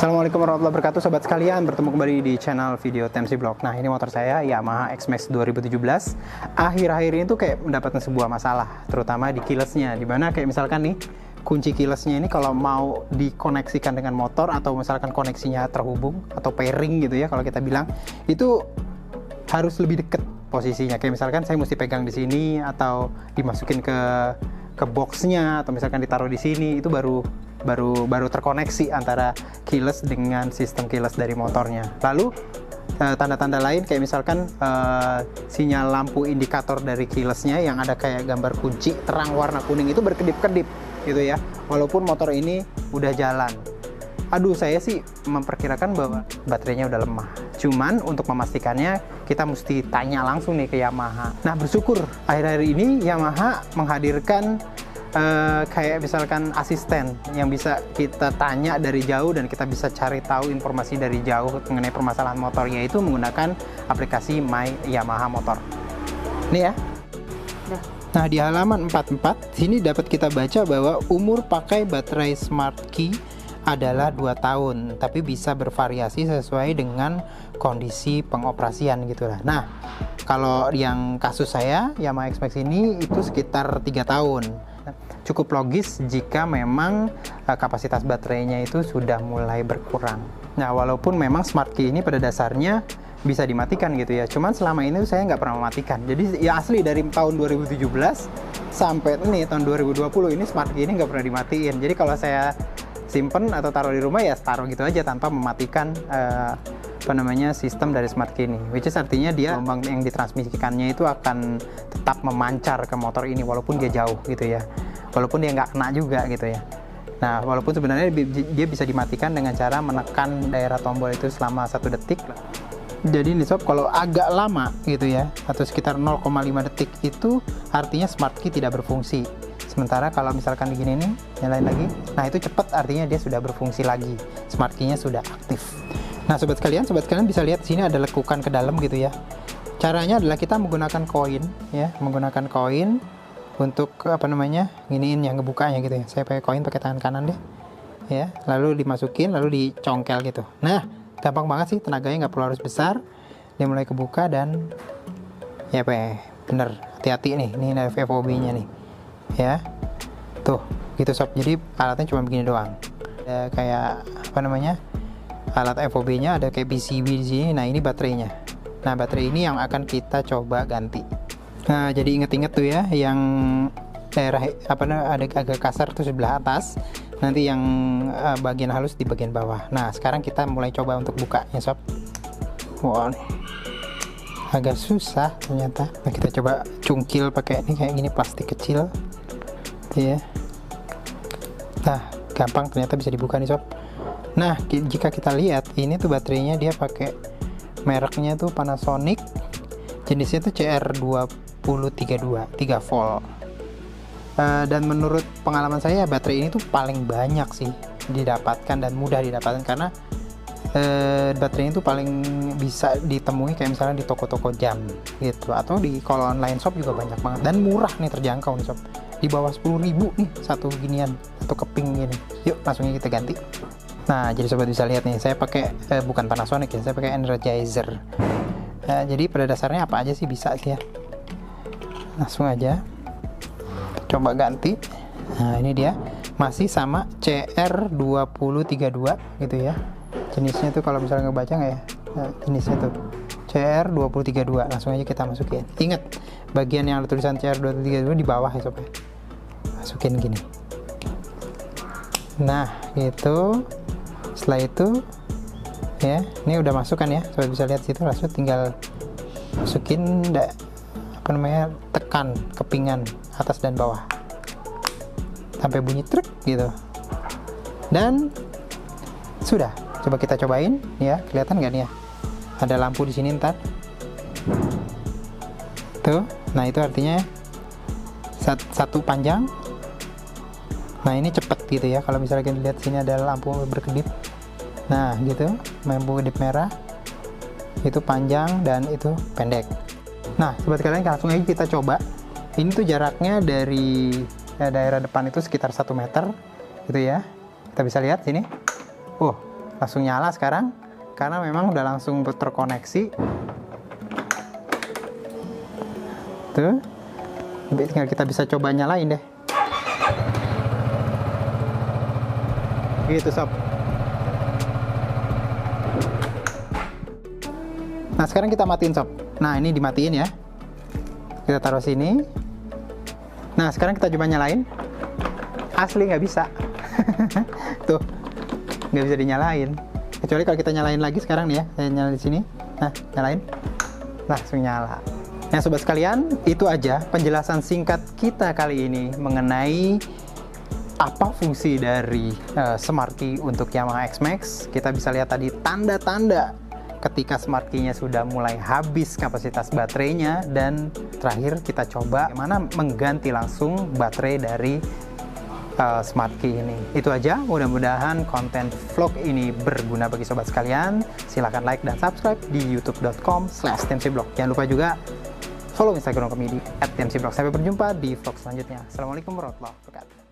Assalamualaikum warahmatullahi wabarakatuh sobat sekalian, bertemu kembali di channel video TMC Vlog. Nah, ini motor saya Yamaha X-Max 2017. Akhir-akhir ini tuh kayak mendapatkan sebuah masalah, terutama di keylessnya. Dimana kayak misalkan nih, kunci keylessnya ini kalau mau dikoneksikan dengan motor atau misalkan koneksinya terhubung atau pairing gitu ya, kalau kita bilang itu harus lebih deket posisinya. Kayak misalkan saya mesti pegang di sini atau dimasukin ke boxnya atau misalkan ditaruh di sini, itu baru terkoneksi antara keyless dengan sistem keyless dari motornya. Lalu tanda-tanda lain kayak misalkan sinyal lampu indikator dari keylessnya yang ada kayak gambar kunci terang warna kuning itu berkedip-kedip gitu ya, walaupun motor ini udah jalan. Aduh, saya sih memperkirakan bahwa baterainya udah lemah. Cuman untuk memastikannya kita mesti tanya langsung nih ke Yamaha. Nah, bersyukur akhir-akhir ini Yamaha menghadirkan kayak misalkan asisten yang bisa kita tanya dari jauh dan kita bisa cari tahu informasi dari jauh mengenai permasalahan motornya, itu menggunakan aplikasi My Yamaha Motor. Ini ya. Nah, di halaman 44 sini dapat kita baca bahwa umur pakai baterai Smart Key adalah 2 tahun, tapi bisa bervariasi sesuai dengan kondisi pengoperasian gitulah. Nah, kalau yang kasus saya Yamaha X-Max ini itu sekitar 3 tahun. Cukup logis jika memang kapasitas baterainya itu sudah mulai berkurang. Nah, walaupun memang Smart Key ini pada dasarnya bisa dimatikan gitu ya, cuman selama ini saya nggak pernah mematikan. Jadi ya asli dari tahun 2017 sampai ini tahun 2020 ini Smart Key ini nggak pernah dimatiin. Jadi kalau saya simpen atau taruh di rumah ya taruh gitu aja tanpa mematikan sistem dari Smart Key ini, which is artinya dia gelombang yang ditransmisikannya itu akan tetap memancar ke motor ini walaupun dia jauh gitu ya, walaupun dia nggak kena juga gitu ya. Nah, walaupun sebenarnya dia bisa dimatikan dengan cara menekan daerah tombol itu selama 1 detik. Jadi nih sob, kalau agak lama gitu ya, atau sekitar 0,5 detik itu artinya Smart Key tidak berfungsi. Sementara kalau misalkan begini nih, nyalain lagi, nah itu cepat, artinya dia sudah berfungsi lagi, Smart Key-nya sudah aktif. Nah, sobat sekalian bisa lihat sini ada lekukan ke dalam gitu ya. Caranya adalah kita menggunakan koin ya, menggunakan koin untuk giniin yang ngebukanya gitu ya. Saya pakai koin pakai tangan kanan deh, ya, lalu dimasukin, lalu dicongkel gitu. Nah, gampang banget sih, tenaganya nggak perlu harus besar. Dia mulai kebuka dan ya bener, hati-hati nih, ini ada FOB-nya nih. Ya, tuh gitu sob. Jadi alatnya cuma begini doang. Ada kayak alat FOB-nya, ada kayak PCB di sini. Nah, ini baterainya. Nah, baterai ini yang akan kita coba ganti. Nah, jadi inget-inget tuh ya, yang daerah ada agak kasar tuh sebelah atas. Nanti yang bagian halus di bagian bawah. Nah, sekarang kita mulai coba untuk buka ya sob. Wow, agak susah ternyata. Nah, kita coba cungkil pakai ini kayak gini, plastik kecil ya. Nah, gampang ternyata bisa dibuka nih sob. Nah, jika kita lihat ini tuh baterainya dia pakai mereknya tuh Panasonic, jenisnya tuh CR2032 3 volt. Dan menurut pengalaman saya baterai ini tuh paling banyak sih didapatkan dan mudah didapatkan, karena baterai itu paling bisa ditemui kayak misalnya di toko-toko jam gitu, atau di kalau online shop juga banyak banget dan murah nih, terjangkau nih sob, di bawah 10.000 nih satu ginian, satu keping gini. Yuk langsungnya kita ganti. Nah, jadi sobat bisa lihat nih, saya pakai bukan Panasonic ya, saya pakai Energizer. Jadi pada dasarnya apa aja sih bisa sih ya. Langsung aja coba ganti. Nah, ini dia masih sama CR2032 gitu ya. Jenisnya tuh kalau misalnya ngebaca nggak ya, nah, jenisnya tuh CR2032. Langsung aja kita masukin. Ingat, bagian yang ada tulisan CR2032 di bawah ya sob, masukin gini. Nah gitu. Setelah itu ya, ini udah masuk kan ya, sobat bisa lihat situ, langsung tinggal masukin tekan kepingan atas dan bawah sampai bunyi truk gitu, dan sudah. Coba kita cobain ya, kelihatan nggak nih ya, ada lampu di sini ntar tuh. Nah, itu artinya satu panjang. Nah, ini cepet gitu ya, kalau misalnya kita lihat sini ada lampu berkedip. Nah gitu, lampu kedip merah itu panjang dan itu pendek. Nah, sobat sekalian, langsung aja kita coba. Ini tuh jaraknya dari daerah depan itu sekitar 1 meter gitu ya. Kita bisa lihat sini. langsung nyala sekarang karena memang udah langsung terkoneksi. Tuh, tinggal kita bisa coba nyalain deh. Gitu sob. Nah sekarang kita matiin sob. Nah ini dimatiin ya. Kita taruh sini. Nah sekarang kita coba nyalain. Asli nggak bisa. Tuh, nggak bisa dinyalain. Kecuali kalau kita nyalain lagi sekarang nih ya. Saya nyalain di sini. Nah nyalain. Langsung nyala. Nah sobat sekalian, itu aja penjelasan singkat kita kali ini mengenai apa fungsi dari Smart Key untuk Yamaha X-Max. Kita bisa lihat tadi tanda-tanda ketika Smart Key-nya sudah mulai habis kapasitas baterainya, dan terakhir kita coba bagaimana mengganti langsung baterai dari Smart Key ini. Itu aja, mudah-mudahan konten vlog ini berguna bagi sobat sekalian. Silahkan like dan subscribe di youtube.com/tmcblog. Jangan lupa juga follow Instagram kami di @tmcblog. Sampai berjumpa di vlog selanjutnya. Assalamualaikum warahmatullahi wabarakatuh.